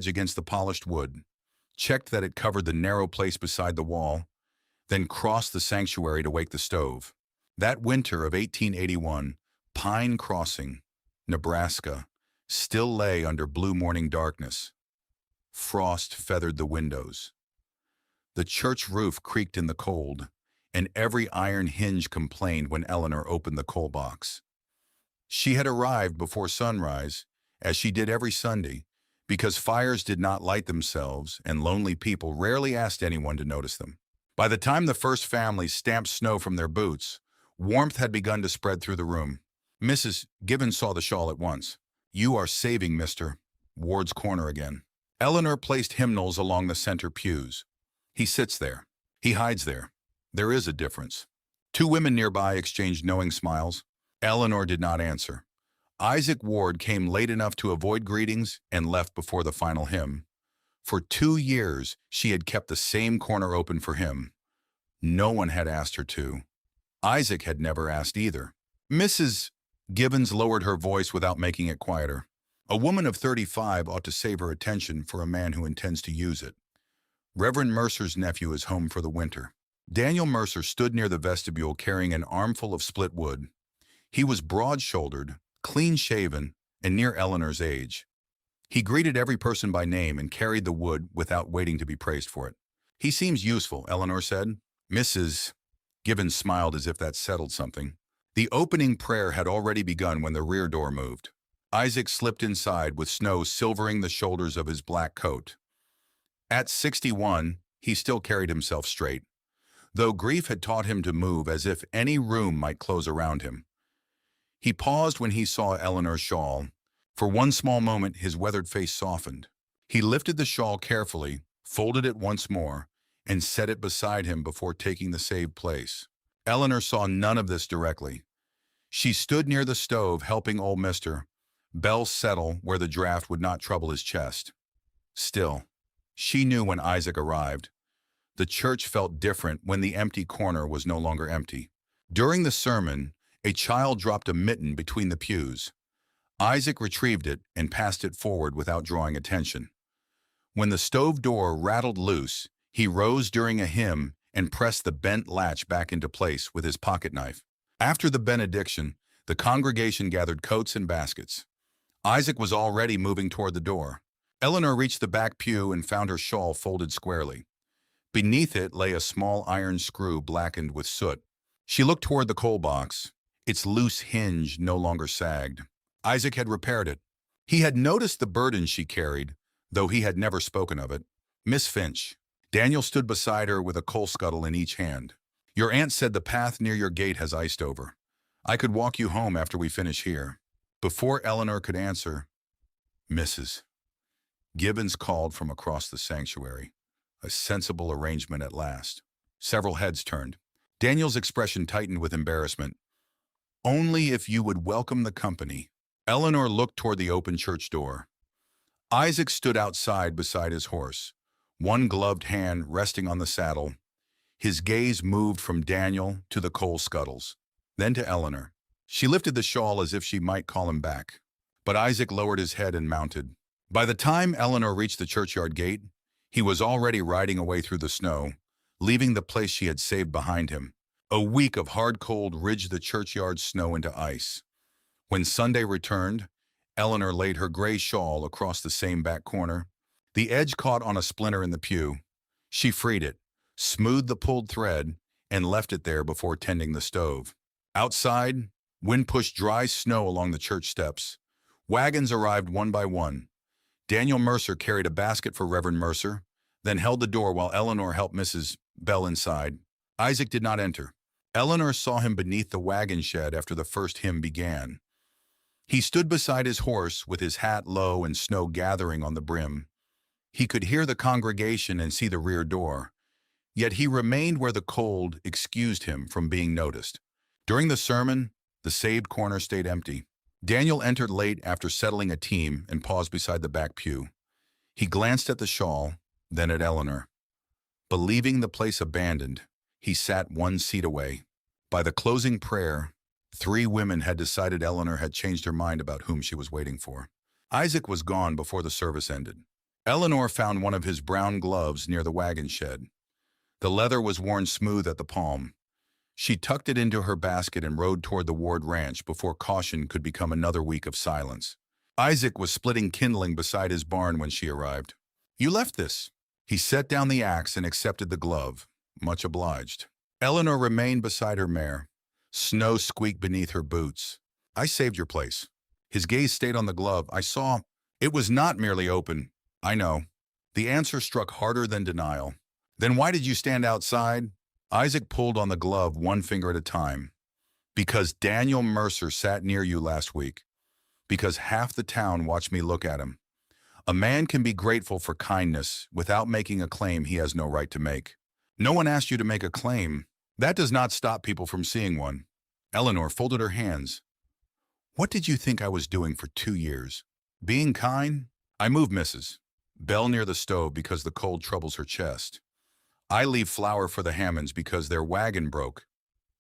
edge against the polished wood, checked that it covered the narrow place beside the wall, then crossed the sanctuary to wake the stove. That winter of 1881, Pine Crossing, Nebraska, still lay under blue morning darkness. Frost feathered the windows. The church roof creaked in the cold, and every iron hinge complained when Eleanor opened the coal box. She had arrived before sunrise, as she did every Sunday, because fires did not light themselves and lonely people rarely asked anyone to notice them. By the time the first family stamped snow from their boots, warmth had begun to spread through the room. Mrs. Gibbons saw the shawl at once. "You are saving Mr. Ward's corner again." Eleanor placed hymnals along the center pews. "He sits there. He hides there. There is a difference." Two women nearby exchanged knowing smiles. Eleanor did not answer. Isaac Ward came late enough to avoid greetings and left before the final hymn. For 2 years, she had kept the same corner open for him. No one had asked her to. Isaac had never asked either. Mrs. Gibbons lowered her voice without making it quieter. "A woman of 35 ought to save her attention for a man who intends to use it. Reverend Mercer's nephew is home for the winter." Daniel Mercer stood near the vestibule carrying an armful of split wood. He was broad-shouldered, clean-shaven, and near Eleanor's age. He greeted every person by name and carried the wood without waiting to be praised for it. "He seems useful," Eleanor said. Mrs. Gibbons smiled as if that settled something. The opening prayer had already begun when the rear door moved. Isaac slipped inside with snow silvering the shoulders of his black coat. At 61, he still carried himself straight, though grief had taught him to move as if any room might close around him. He paused when he saw Eleanor's shawl. For one small moment, his weathered face softened. He lifted the shawl carefully, folded it once more, and set it beside him before taking the saved place. Eleanor saw none of this directly. She stood near the stove, helping old Mr. Bell settle where the draft would not trouble his chest. Still, she knew when Isaac arrived. The church felt different when the empty corner was no longer empty. During the sermon, a child dropped a mitten between the pews. Isaac retrieved it and passed it forward without drawing attention. When the stove door rattled loose, he rose during a hymn and pressed the bent latch back into place with his pocket knife. After the benediction, the congregation gathered coats and baskets. Isaac was already moving toward the door. Eleanor reached the back pew and found her shawl folded squarely. Beneath it lay a small iron screw blackened with soot. She looked toward the coal box. Its loose hinge no longer sagged. Isaac had repaired it. He had noticed the burden she carried, though he had never spoken of it. "Miss Finch." Daniel stood beside her with a coal scuttle in each hand. "Your aunt said the path near your gate has iced over. I could walk you home after we finish here." Before Eleanor could answer, "Mrs. Gibbons" called from across the sanctuary. A sensible arrangement at last. Several heads turned. Daniel's expression tightened with embarrassment. "Only if you would welcome the company." Eleanor looked toward the open church door. Isaac stood outside beside his horse, one gloved hand resting on the saddle. His gaze moved from Daniel to the coal scuttles, then to Eleanor. She lifted the shawl as if she might call him back. But Isaac lowered his head and mounted. By the time Eleanor reached the churchyard gate, he was already riding away through the snow, leaving the place she had saved behind him. A week of hard cold ridged the churchyard snow into ice. When Sunday returned, Eleanor laid her gray shawl across the same back corner. The edge caught on a splinter in the pew. She freed it, smoothed the pulled thread, and left it there before tending the stove. Outside, wind pushed dry snow along the church steps. Wagons arrived one by one. Daniel Mercer carried a basket for Reverend Mercer, then held the door while Eleanor helped Mrs. Bell inside. Isaac did not enter. Eleanor saw him beneath the wagon shed after the first hymn began. He stood beside his horse with his hat low and snow gathering on the brim. He could hear the congregation and see the rear door, yet he remained where the cold excused him from being noticed. During the sermon, the saved corner stayed empty. Daniel entered late after settling a team and paused beside the back pew. He glanced at the shawl, then at Eleanor. Believing the place abandoned, he sat one seat away. By the closing prayer, 3 women had decided Eleanor had changed her mind about whom she was waiting for. Isaac was gone before the service ended. Eleanor found one of his brown gloves near the wagon shed. The leather was worn smooth at the palm. She tucked it into her basket and rode toward the Ward Ranch before caution could become another week of silence. Isaac was splitting kindling beside his barn when she arrived. "You left this." He set down the axe and accepted the glove. Much obliged. Eleanor remained beside her mare. Snow squeaked beneath her boots. "I saved your place." His gaze stayed on the glove. "I saw. It was not merely open." "I know." The answer struck harder than denial. "Then why did you stand outside?" Isaac pulled on the glove one finger at a time. "Because Daniel Mercer sat near you last week. Because half the town watched me look at him. A man can be grateful for kindness without making a claim he has no right to make. No one asked you to make a claim. That does not stop people from seeing one." Eleanor folded her hands. "What did you think I was doing for 2 years? Being kind? I move Mrs. Bell near the stove because the cold troubles her chest. I leave flour for the Hammonds because their wagon broke.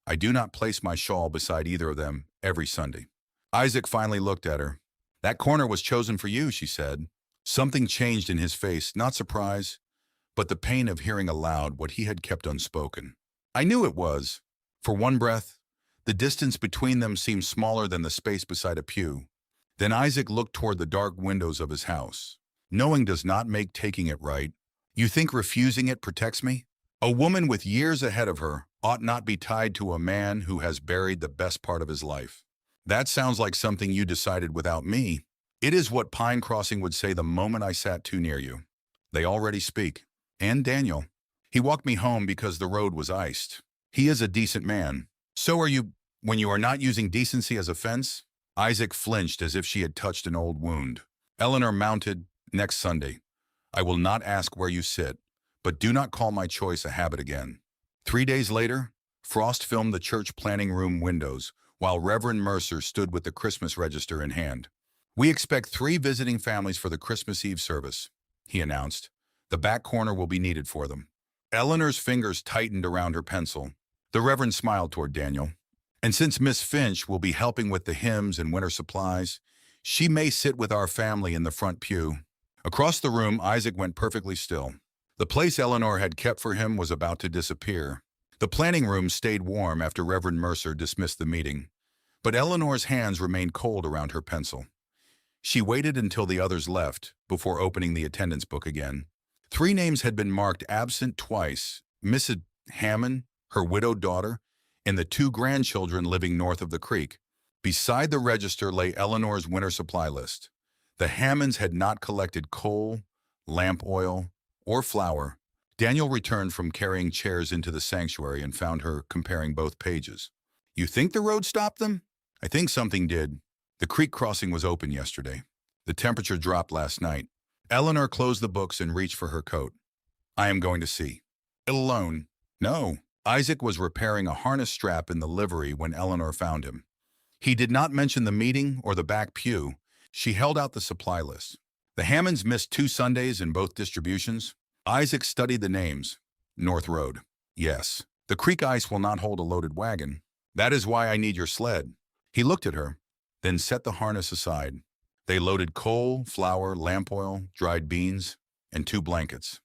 I do not place my shawl beside either of them every Sunday." Isaac finally looked at her. "That corner was chosen for you," she said. Something changed in his face, not surprise, but the pain of hearing aloud what he had kept unspoken. "I knew it was." For one breath, the distance between them seemed smaller than the space beside a pew. Then Isaac looked toward the dark windows of his house. "Knowing does not make taking it right. You think refusing it protects me? A woman with years ahead of her ought not be tied to a man who has buried the best part of his life." "That sounds like something you decided without me." "It is what Pine Crossing would say the moment I sat too near you." "They already speak." "And Daniel. He walked me home because the road was iced. He is a decent man. So are you, when you are not using decency as a fence." Isaac flinched as if she had touched an old wound. Eleanor mounted. "Next Sunday. I will not ask where you sit, but do not call my choice a habit again." 3 days later, Frost filmed the church planning room windows while Reverend Mercer stood with the Christmas register in hand. "We expect 3 visiting families for the Christmas Eve service," he announced. "The back corner will be needed for them." Eleanor's fingers tightened around her pencil. The Reverend smiled toward Daniel. "And since Miss Finch will be helping with the hymns and winter supplies, she may sit with our family in the front pew." Across the room, Isaac went perfectly still. The place Eleanor had kept for him was about to disappear. The planning room stayed warm after Reverend Mercer dismissed the meeting, but Eleanor's hands remained cold around her pencil. She waited until the others left before opening the attendance book again. 3 names had been marked absent twice: Mrs. Hammond, her widowed daughter, and the 2 grandchildren living north of the creek. Beside the register lay Eleanor's winter supply list. The Hammonds had not collected coal, lamp oil, or flour. Daniel returned from carrying chairs into the sanctuary and found her comparing both pages. "You think the road stopped them?" "I think something did. The creek crossing was open yesterday. The temperature dropped last night." Eleanor closed the books and reached for her coat. "I am going to see." "Alone?" "No." Isaac was repairing a harness strap in the livery when Eleanor found him. He did not mention the meeting or the back pew. She held out the supply list. "The Hammonds missed 2 Sundays in both distributions." Isaac studied the names. "North Road." "Yes. The creek ice will not hold a loaded wagon. That is why I need your sled." He looked at her, then set the harness aside. They loaded coal, flour, lamp oil, dried beans, and 2 blankets.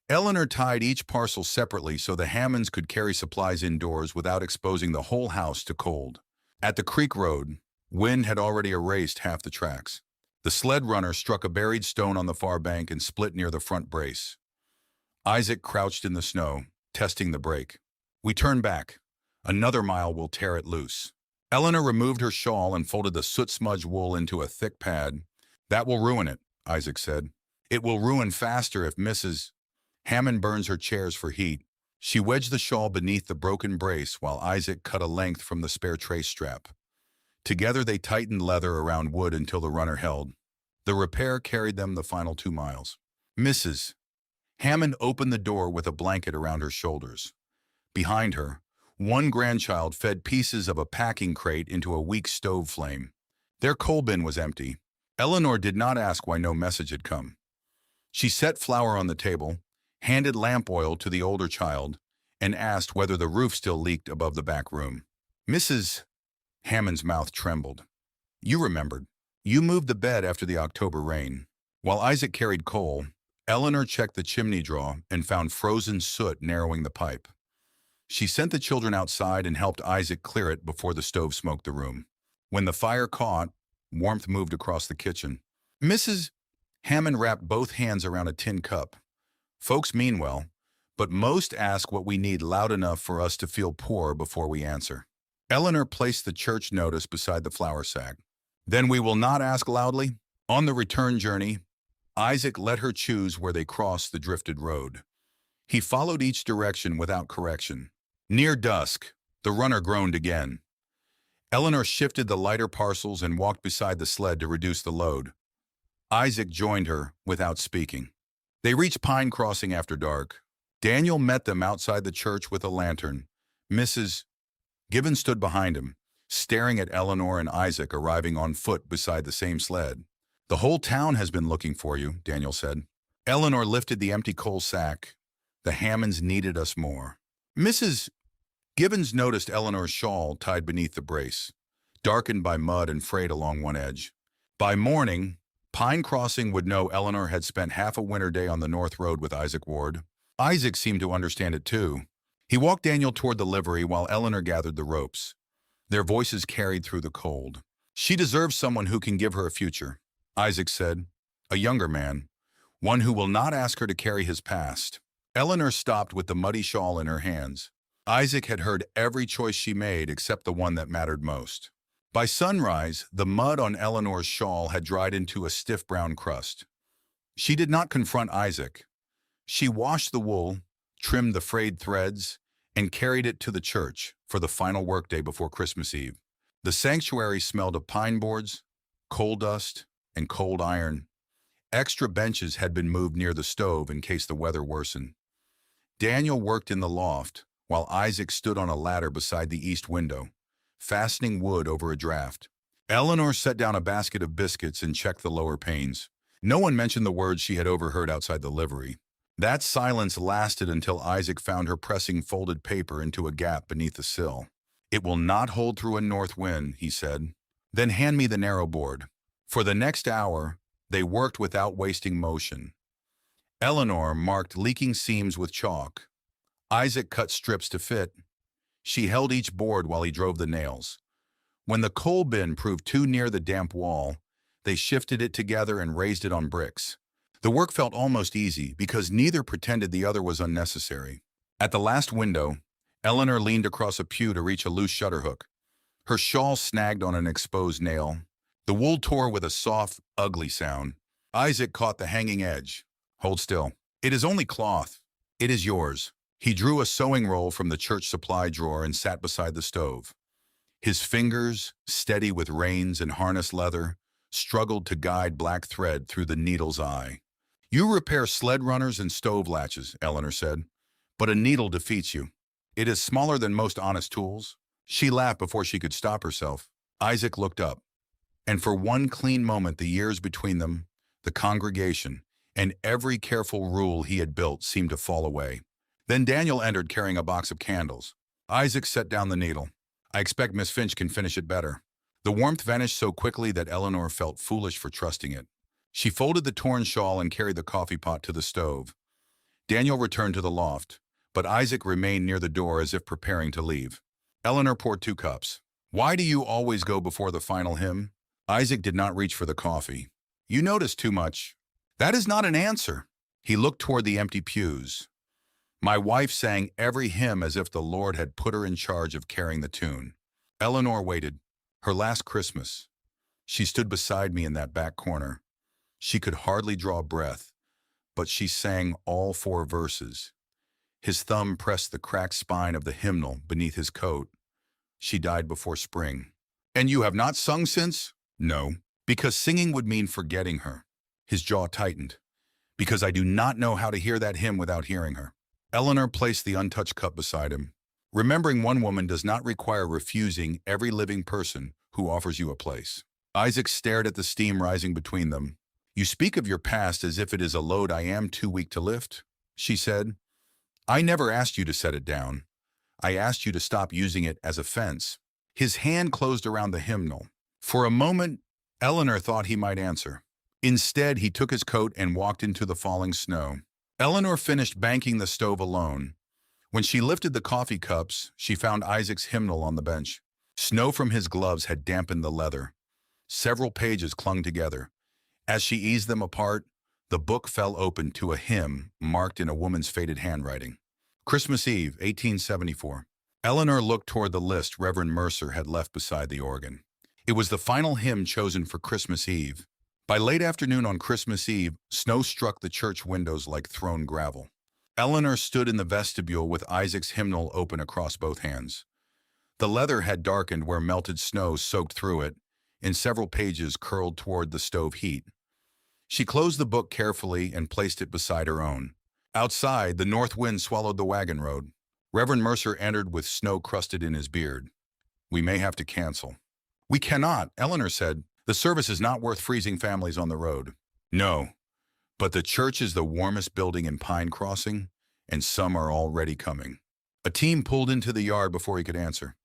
Eleanor tied each parcel separately so the Hammonds could carry supplies indoors without exposing the whole house to cold. At the creek road, wind had already erased half the tracks. The sled runner struck a buried stone on the far bank and split near the front brace. Isaac crouched in the snow, testing the brake. "We turn back. Another mile will tear it loose." Eleanor removed her shawl and folded the soot-smudged wool into a thick pad. "That will ruin it," Isaac said. "It will ruin faster if Mrs. Hammond burns her chairs for heat." She wedged the shawl beneath the broken brace while Isaac cut a length from the spare trace strap. Together they tightened leather around wood until the runner held. The repair carried them the final 2 miles. Mrs. Hammond opened the door with a blanket around her shoulders. Behind her, one grandchild fed pieces of a packing crate into a weak stove flame. Their coal bin was empty. Eleanor did not ask why no message had come. She set flour on the table, handed lamp oil to the older child, and asked whether the roof still leaked above the back room. Mrs. Hammond's mouth trembled. "You remembered. You moved the bed after the October rain. While Isaac carried coal, Eleanor checked the chimney drawer and found frozen soot narrowing the pipe. She sent the children outside and helped Isaac clear it before the stove smoked the room. When the fire caught, warmth moved across the kitchen. Mrs. Hammond wrapped both hands around a tin cup. Folks mean well, but most ask what we need loud enough for us to feel poor before we answer. Eleanor placed the church notice beside the flour sack. Then we will not ask loudly. On the return journey, Isaac let her choose where they crossed the drifted road. He followed each direction without correction. Near dusk, the runner groaned again. Eleanor shifted the lighter parcels and walked beside the sled to reduce the load. Isaac joined her without speaking. They reached Pine Crossing after dark. Daniel met them outside the church with a lantern. Mrs. Gibbons stood behind him, staring at Eleanor and Isaac arriving on foot beside the same sled. "The whole town has been looking for you," Daniel said. Eleanor lifted the empty coal sack. "The Hammonds needed us more." Mrs. Gibbons noticed Eleanor's shawl tied beneath the brace, darkened by mud and frayed along one edge. By morning, Pine Crossing would know Eleanor had spent half a winter day on the North Road with Isaac Ward. Isaac seemed to understand it too. He walked Daniel toward the livery while Eleanor gathered the ropes. Their voices carried through the cold. "She deserves someone who can give her a future," Isaac said. "A younger man, one who will not ask her to carry his past." Eleanor stopped with the muddy shawl in her hands. Isaac had heard every choice she made except the one that mattered most. By sunrise, the mud on Eleanor's shawl had dried into a stiff brown crust. She did not confront Isaac. She washed the wool, trimmed the frayed threads, and carried it to the church for the final workday before Christmas Eve. The sanctuary smelled of pine boards, coal dust, and cold iron. Extra benches had been moved near the stove in case the weather worsened. Daniel worked in the loft, while Isaac stood on a ladder beside the east window, fastening wood over a draft. Eleanor set down a basket of biscuits and checked the lower panes. No one mentioned the words she had overheard outside the livery. That silence lasted until Isaac found her pressing folded paper into a gap beneath the sill. "It will not hold through a north wind," he said. "Then hand me the narrow board." For the next hour, they worked without wasting motion. Eleanor marked leaking seams with chalk. Isaac cut strips to fit. She held each board while he drove the nails. When the coal bin proved too near the damp wall, they shifted it together and raised it on bricks. The work felt almost easy because neither pretended the other was unnecessary. At the last window, Eleanor leaned across a pew to reach a loose shutter hook. Her shawl snagged on an exposed nail. The wool tore with a soft, ugly sound. Isaac caught the hanging edge. "Hold still. It is only cloth. It is yours." He drew a sewing roll from the church supply drawer and sat beside the stove. His fingers, steady with reins and harness leather, struggled to guide black thread through the needle's eye. "You repair sled runners and stove latches," Eleanor said, "but a needle defeats you. It is smaller than most honest tools." She laughed before she could stop herself. Isaac looked up, and for one clean moment the years between them, the congregation, and every careful rule he had built seemed to fall away. Then Daniel entered carrying a box of candles. Isaac set down the needle. "I expect Miss Finch can finish it better." The warmth vanished so quickly that Eleanor felt foolish for trusting it. She folded the torn shawl and carried the coffee pot to the stove. Daniel returned to the loft, but Isaac remained near the door as if preparing to leave. Eleanor poured 2 cups. "Why do you always go before the final hymn?" Isaac did not reach for the coffee. "You notice too much." "That is not an answer." He looked toward the empty pews. "My wife sang every hymn as if the Lord had put her in charge of carrying the tune." Eleanor waited. Her last Christmas. She stood beside me in that back corner. She could hardly draw breath, but she sang all 4 verses. His thumb pressed the cracked spine of the hymnal beneath his coat. She died before spring. "And you have not sung since?" "No, because singing would mean forgetting her." His jaw tightened. "Because I do not know how to hear that hymn without hearing her." Eleanor placed the untouched cup beside him. "Remembering one woman does not require refusing every living person who offers you a place." Isaac stared at the steam rising between them. "You speak of your past as if it is a load I am too weak to lift," she said. "I never asked you to set it down. I asked you to stop using it as a fence." His hand closed around the hymnal. For a moment, Eleanor thought he might answer. Instead, he took his coat and walked into the falling snow. Eleanor finished banking the stove alone. When she lifted the coffee cups, she found Isaac's hymnal on the bench. Snow from his gloves had dampened the leather. Several pages clung together. As she eased them apart, the book fell open to a hymn marked in a woman's faded handwriting. Christmas Eve, 1874. Eleanor looked toward the list Reverend Mercer had left beside the organ. It was the final hymn chosen for Christmas Eve. By late afternoon on Christmas Eve, snow struck the church windows like thrown gravel. Eleanor stood in the vestibule with Isaac's hymnal open across both hands. The leather had darkened where melted snow soaked through it, and several pages curled toward the stove heat. She closed the book carefully and placed it beside her own. Outside, the north wind swallowed the wagon road. Reverend Mercer entered with snow crusted in his beard. "We may have to cancel." "We cannot," Eleanor said. "The service is not worth freezing families on the road." "No, but the church is the warmest building in Pine Crossing, and some are already coming." A team pulled into the yard before he could answer.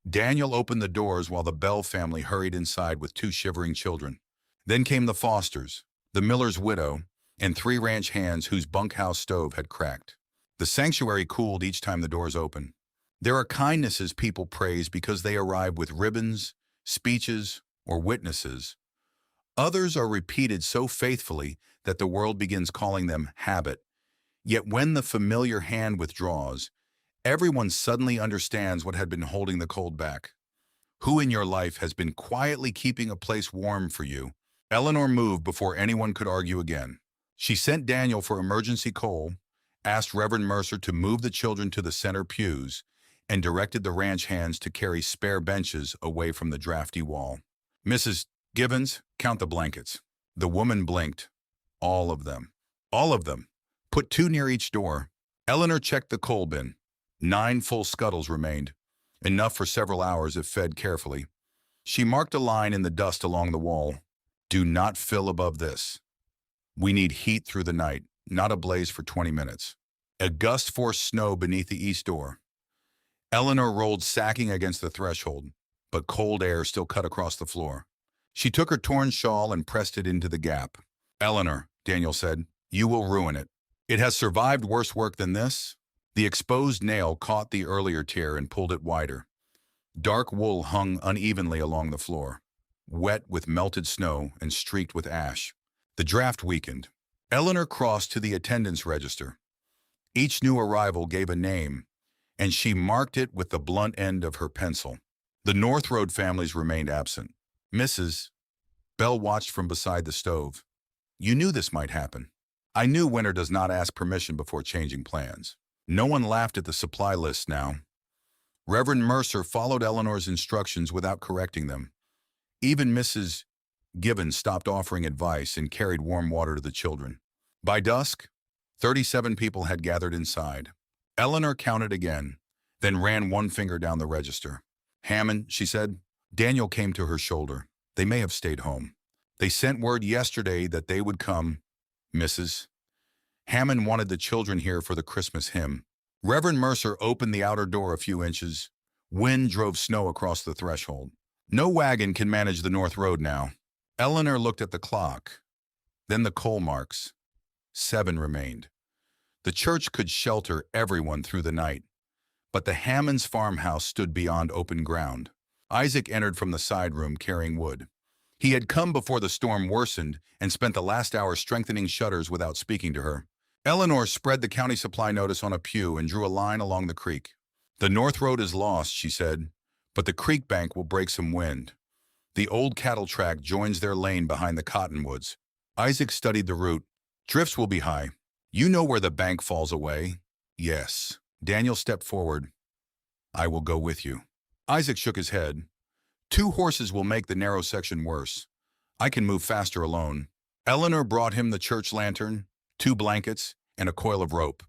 Daniel opened the doors while the Bell family hurried inside with 2 shivering children. Then came the Fosters, the miller's widow, and 3 ranch hands whose bunkhouse stove had cracked. The sanctuary cooled each time the doors opened. There are kindnesses people praise because they arrive with ribbons, speeches, or witnesses. Others are repeated so faithfully that the world begins calling them habit. Yet when the familiar hand withdraws, everyone suddenly understands what had been holding the cold back. Who in your life has been quietly keeping a place warm for you? Eleanor moved before anyone could argue again. She sent Daniel for emergency coal, asked Reverend Mercer to move the children to the center pews, and directed the ranch hands to carry spare benches away from the drafty wall. "Mrs. Gibbons, count the blankets." The woman blinked. "All of them. All of them. Put 2 near each door." Eleanor checked the coal bin. 9 full scuttles remained, enough for several hours if fed carefully. She marked a line in the dust along the wall. "Do not fill above this. We need heat through the night, not a blaze for 20 minutes." A gust forced snow beneath the east door. Eleanor rolled sacking against the threshold, but cold air still cut across the floor. She took her torn shawl and pressed it into the gap. "Eleanor," Daniel said, "you will ruin it. It has survived worse work than this." The exposed nail caught the earlier tear and pulled it wider. Dark wool hung unevenly along the floor, wet with melted snow and streaked with ash. The draft weakened. Eleanor crossed to the attendance register. Each new arrival gave a name, and she marked it with the blunt end of her pencil. The North Road families remained absent. "Mrs. Bell watched from beside the stove. You knew this might happen." "I knew winter does not ask permission before changing plans." No one laughed at the supply list now. Reverend Mercer followed Eleanor's instructions without correcting them. Even Mrs. Gibbons stopped offering advice and carried warm water to the children. By dusk, 37 people had gathered inside. Eleanor counted again, then ran one finger down the register. "Hammond," she said. Daniel came to her shoulder. "They may have stayed home. They sent word yesterday that they would come, Mrs. Hammond wanted the children here for the Christmas hymn." Reverend Mercer opened the outer door a few inches. Wind drove snow across the threshold. "No wagon can manage the North Road now." Eleanor looked at the clock, then the coal marks. 7 remained. The church could shelter everyone through the night, but the Hammonds' farmhouse stood beyond open ground. Isaac entered from the side room carrying wood. He had come before the storm worsened and spent the last hour strengthening shutters without speaking to her. Eleanor spread the county supply notice on a pew and drew a line along the creek. "The North Road is lost," she said, "but the creek bank will break some wind. The old cattle track joins their lane behind the cottonwoods." Isaac studied the route. "Drifts will be high. You know where the bank falls away?" "Yes." Daniel stepped forward. "I will go with you." Isaac shook his head. 2 horses will make the narrow section worse. I can move faster alone." Eleanor brought him the church lantern, 2 blankets, and a coil of rope.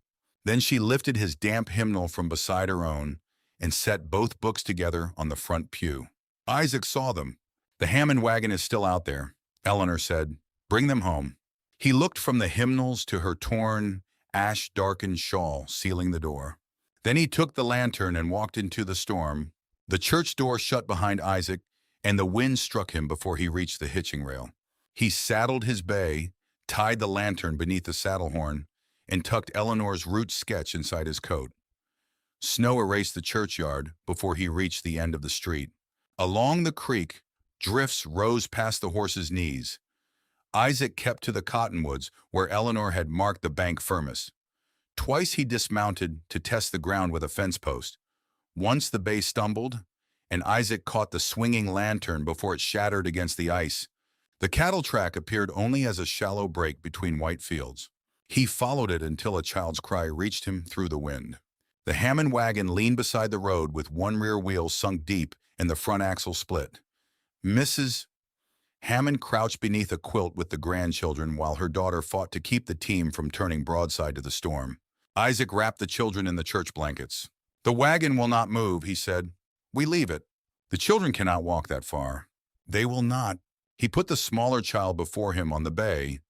Then she lifted his damp hymnal from beside her own and set both books together on the front pew. Isaac saw them. "The Hammond wagon is still out there," Eleanor said. "Bring them home." He looked from the hymnals to her torn, ash-darkened shawl sealing the door. Then he took the lantern and walked into the storm. The church door shut behind Isaac, and the wind struck him before he reached the hitching rail. He saddled his bay, tied the lantern beneath the saddle horn, and tucked Eleanor's route sketch inside his coat. Snow erased the churchyard before he reached the end of the street. Along the creek, drifts rose past the horse's knees. Isaac kept to the cottonwoods where Eleanor had marked the bank firmest. Twice he dismounted to test the ground with a fence post. Once the bay stumbled, and Isaac caught the swinging lantern before it shattered against the ice. The cattle track appeared only as a shallow break between white fields. He followed it until a child's cry reached him through the wind. The Hammond wagon leaned beside the road with one rear wheel sunk deep and the front axle split. Mrs. Hammond crouched beneath a quilt with the grandchildren while her daughter fought to keep the team from turning broadside to the storm. Isaac wrapped the children in the church blankets. "The wagon will not move," he said. "We leave it. The children cannot walk that far." "They will not." He put the smaller child before him on the bay,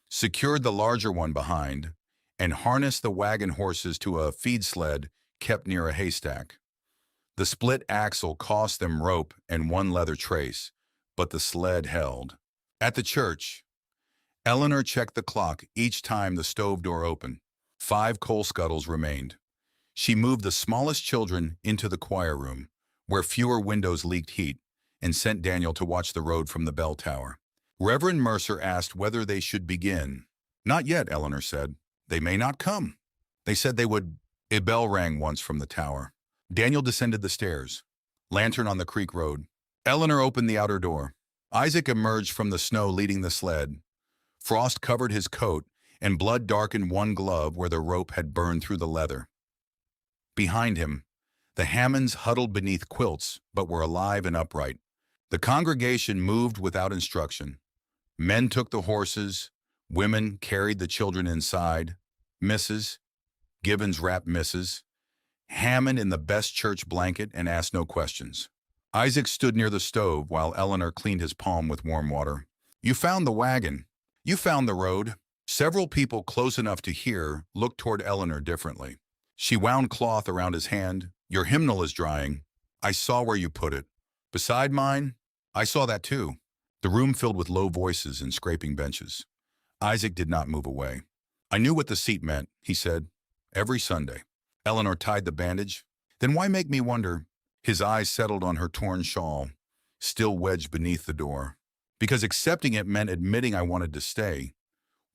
secured the larger one behind, and harnessed the wagon horses to a feed sled kept near a haystack. The split axle cost them rope and one leather trace, but the sled held. At the church, Eleanor checked the clock each time the stove door opened. 5 coal scuttles remained. She moved the smallest children into the choir room, where fewer windows leaked heat, and sent Daniel to watch the road from the bell tower. Reverend Mercer asked whether they should begin. "Not yet," Eleanor said. "They may not come." They said they would. A bell rang once from the tower. Daniel descended the stairs. Lantern on the creek road. Eleanor opened the outer door. Isaac emerged from the snow leading the sled. Frost covered his coat, and blood darkened one glove where the rope had burned through the leather. Behind him, the Hammonds huddled beneath quilts, but were alive and upright. The congregation moved without instruction. Men took the horses, women carried the children inside. Mrs. Gibbons wrapped Mrs. Hammond in the best church blanket and asked no questions. Isaac stood near the stove while Eleanor cleaned his palm with warm water. "You found the wagon. You found the road." Several people close enough to hear looked toward Eleanor differently. She wound cloth around his hand. "Your hymnal is drying. I saw where you put it. Beside mine? I saw that too." The room filled with low voices and scraping benches. Isaac did not move away. "I knew what the seat meant," he said. "Every Sunday." Eleanor tied the bandage. "Then why make me wonder?" His eyes settled on her torn shawl, still wedged beneath the door. "Because accepting it meant admitting I wanted to stay.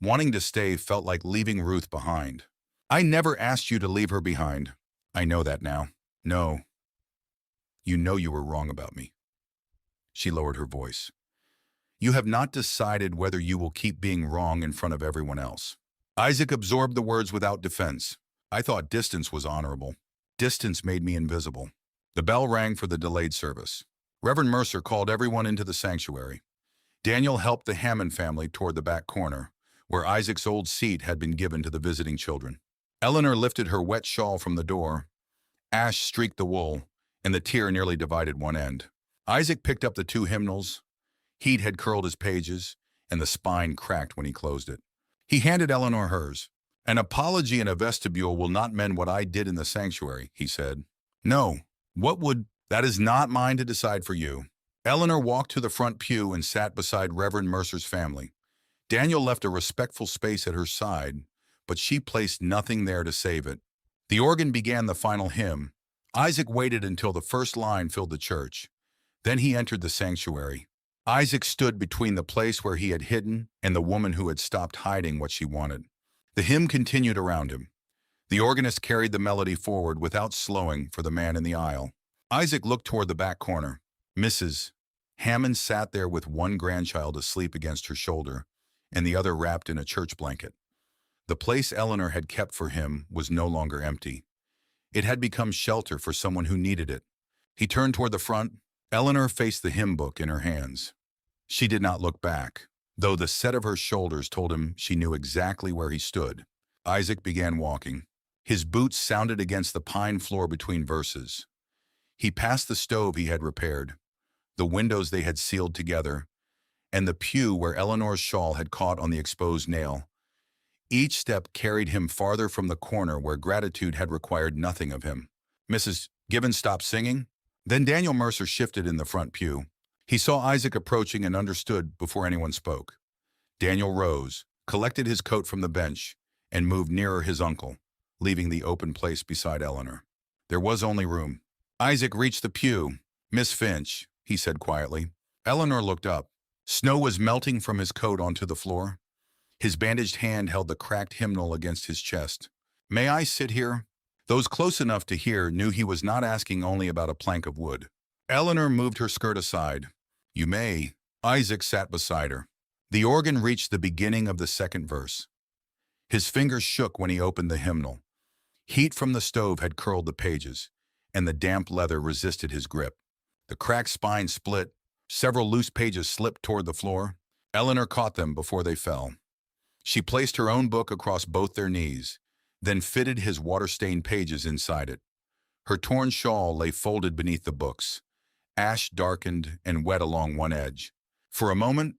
Wanting to stay felt like leaving Ruth behind. I never asked you to leave her behind. I know that now." "No. You know you were wrong about me." She lowered her voice. "You have not decided whether you will keep being wrong in front of everyone else." Isaac absorbed the words without defense. "I thought distance was honorable. Distance made me invisible." The bell rang for the delayed service. Reverend Mercer called everyone into the sanctuary. Daniel helped the Hammond family toward the back corner, where Isaac's old seat had been given to the visiting children. Eleanor lifted her wet shawl from the door. Ash streaked the wool, and the tear nearly divided one end. Isaac picked up the 2 hymnals. Heat had curled his pages, and the spine cracked when he closed it. He handed Eleanor hers. "An apology in a vestibule will not mend what I did in the sanctuary," he said. "No. What would? That is not mine to decide for you." Eleanor walked to the front pew and sat beside Reverend Mercer's family. Daniel left a respectful space at her side, but she placed nothing there to save it. The organ began the final hymn. Isaac waited until the first line filled the church. Then he entered the sanctuary. Isaac stood between the place where he had hidden and the woman who had stopped hiding what she wanted. The hymn continued around him. The organist carried the melody forward without slowing for the man in the aisle. Isaac looked toward the back corner. Mrs. Hammond sat there with one grandchild asleep against her shoulder and the other wrapped in a church blanket. The place Eleanor had kept for him was no longer empty. It had become shelter for someone who needed it. He turned toward the front. Eleanor faced the hymn book in her hands. She did not look back, though the set of her shoulders told him she knew exactly where he stood. Isaac began walking. His boots sounded against the pine floor between verses. He passed the stove he had repaired, the windows they had sealed together, and the pew where Eleanor's shawl had caught on the exposed nail. Each step carried him farther from the corner where gratitude had required nothing of him. Mrs. Gibbons stopped singing. Then Daniel Mercer shifted in the front pew. He saw Isaac approaching and understood before anyone spoke. Daniel rose, collected his coat from the bench, and moved nearer his uncle, leaving the open place beside Eleanor. There was only room. Isaac reached the pew. "Miss Finch," he said quietly. Eleanor looked up. Snow was melting from his coat onto the floor. His bandaged hand held the cracked hymnal against his chest. "May I sit here?" Those close enough to hear knew he was not asking only about a plank of wood. Eleanor moved her skirt aside. "You may." Isaac sat beside her. The organ reached the beginning of the second verse. His fingers shook when he opened the hymnal. Heat from the stove had curled the pages, and the damp leather resisted his grip. The cracked spine split. Several loose pages slipped toward the floor. Eleanor caught them before they fell. She placed her own book across both their knees, then fitted his water-stained pages inside it. Her torn shawl lay folded beneath the books, ash darkened and wet along one edge. For a moment,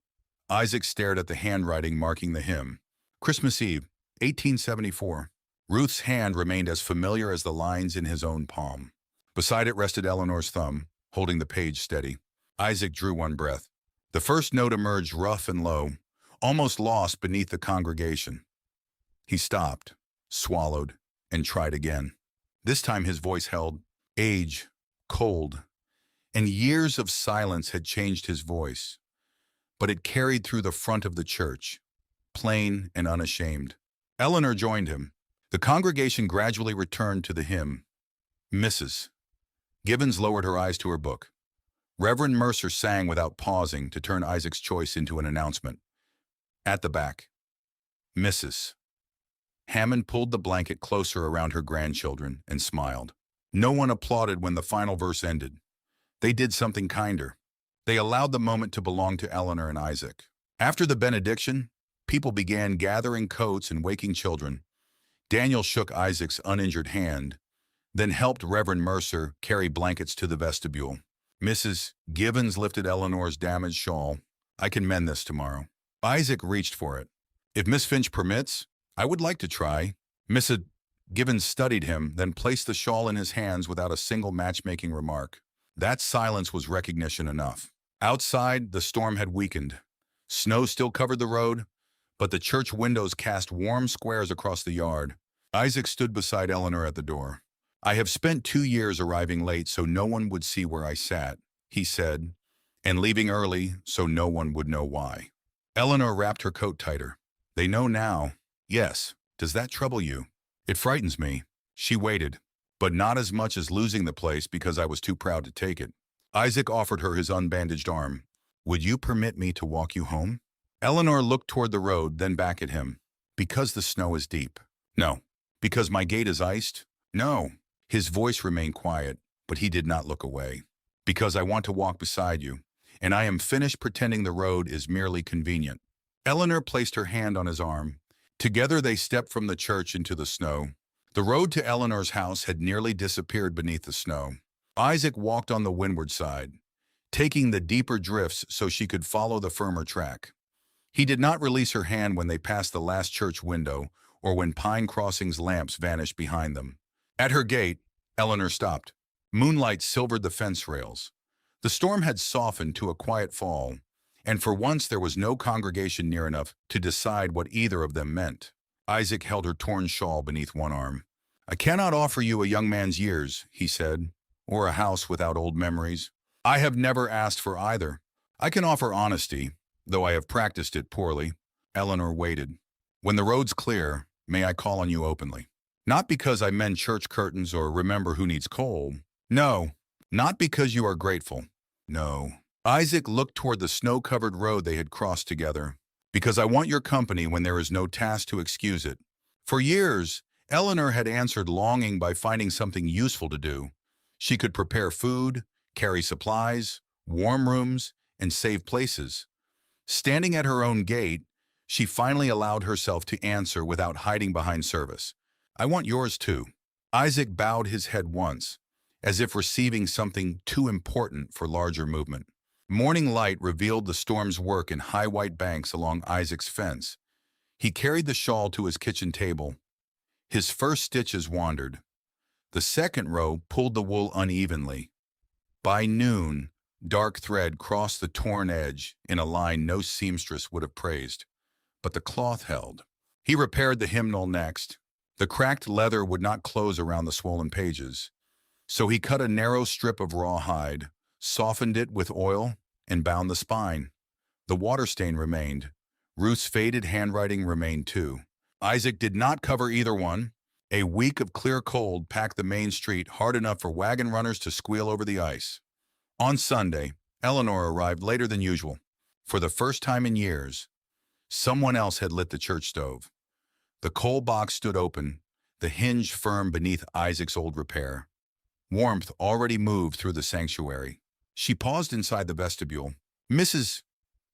Isaac stared at the handwriting marking the hymn. Christmas Eve, 1874. Ruth's hand remained as familiar as the lines in his own palm. Beside it rested Eleanor's thumb, holding the page steady. Isaac drew one breath. The first note emerged rough and low, almost lost beneath the congregation. He stopped, swallowed, and tried again. This time his voice held. Age, cold, and years of silence had changed his voice, but it carried through the front of the church, plain and unashamed. Eleanor joined him. The congregation gradually returned to the hymn. Mrs. Gibbons lowered her eyes to her book. Reverend Mercer sang without pausing to turn Isaac's choice into an announcement. At the back. Mrs. Hammond pulled the blanket closer around her grandchildren and smiled. No one applauded when the final verse ended. They did something kinder. They allowed the moment to belong to Eleanor and Isaac. After the benediction, people began gathering coats and waking children. Daniel shook Isaac's uninjured hand, then helped Reverend Mercer carry blankets to the vestibule. Mrs. Gibbons lifted Eleanor's damaged shawl. "I can mend this tomorrow." Isaac reached for it. "If Miss Finch permits, I would like to try." Mrs. Gibbons studied him, then placed the shawl in his hands without a single matchmaking remark. That silence was recognition enough. Outside, the storm had weakened. Snow still covered the road, but the church windows cast warm squares across the yard. Isaac stood beside Eleanor at the door. "I have spent 2 years arriving late so no one would see where I sat," he said, "and leaving early so no one would know why." Eleanor wrapped her coat tighter. "They know now." "Yes. Does that trouble you?" "It frightens me." She waited, but not as much as losing the place because I was too proud to take it. Isaac offered her his unbandaged arm. "Would you permit me to walk you home?" Eleanor looked toward the road, then back at him. "Because the snow is deep." "No." "Because my gate is iced?" "No." His voice remained quiet, but he did not look away. "Because I want to walk beside you, and I am finished pretending the road is merely convenient." Eleanor placed her hand on his arm. Together they stepped from the church into the snow. The road to Eleanor's house had nearly disappeared beneath the snow. Isaac walked on the windward side, taking the deeper drifts so she could follow the firmer track. He did not release her hand when they passed the last church window or when Pine Crossing's lamps vanished behind them. At her gate, Eleanor stopped. Moonlight silvered the fence rails. The storm had softened to a quiet fall, and for once there was no congregation near enough to decide what either of them meant. Isaac held her torn shawl beneath one arm. "I cannot offer you a young man's years," he said, "or a house without old memories. I have never asked for either. I can offer honesty, though I have practiced it poorly." Eleanor waited. "When the road's clear, may I call on you openly? Not because I mend church curtains or remember who needs coal. No, not because you are grateful. No." Isaac looked toward the snow-covered road they had crossed together. "Because I want your company when there is no task to excuse it." For years, Eleanor had answered longing by finding something useful to do. She could prepare food, carry supplies, warm rooms, and save places. Standing at her own gate, she finally allowed herself to answer without hiding behind service. "I want yours too." Isaac bowed his head once, as if receiving something too important for larger movement. Morning light revealed the storm's work in high white banks along Isaac's fence. He carried the shawl to his kitchen table. His first stitches wandered. The second row pulled the wool unevenly. By noon, dark thread crossed the torn edge in a line no seamstress would have praised. but the cloth held. He repaired the hymnal next. The cracked leather would not close around the swollen pages, so he cut a narrow strip of raw hide, softened it with oil, and bound the spine. The water stain remained. Ruth's faded handwriting remained too. Isaac did not cover either one. A week of clear cold packed the main street hard enough for wagon runners to squeal over the ice. On Sunday, Eleanor arrived later than usual. For the first time in years, someone else had lit the church stove. The coal box stood open, the hinge firm beneath Isaac's old repair. Warmth already moved through the sanctuary. She paused inside the vestibule. Mrs.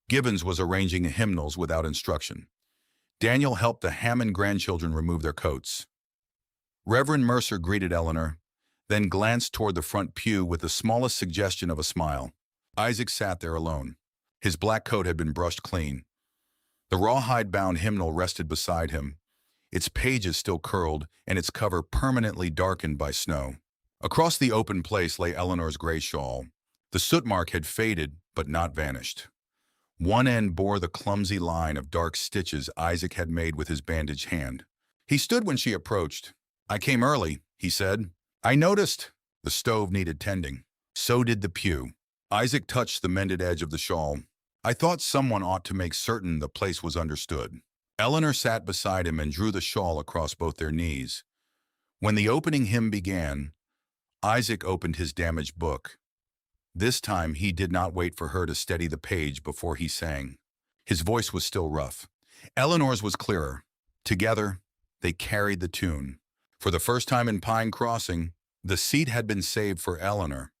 Gibbons was arranging hymnals without instruction. Daniel helped the Hammond grandchildren remove their coats. Reverend Mercer greeted Eleanor, then glanced toward the front pew with the smallest suggestion of a smile. Isaac sat there alone. His black coat had been brushed clean. The rawhide-bound hymnal rested beside him, its pages still curled and its cover permanently darkened by snow. Across the open place lay Eleanor's gray shawl. The soot mark had faded, but not vanished. One end bore the clumsy line of dark stitches Isaac had made with his bandaged hand. He stood when she approached. "I came early," he said. "I noticed." The stove needed tending. So did the pew. Isaac touched the mended edge of the shawl. "I thought someone ought to make certain the place was understood." Eleanor sat beside him and drew the shawl across both their knees. When the opening hymn began, Isaac opened his damaged book. This time he did not wait for her to steady the page before he sang. His voice was still rough. Eleanor's was clearer. Together, they carried the tune. For the first time in Pine Crossing, the seat had been saved for Eleanor.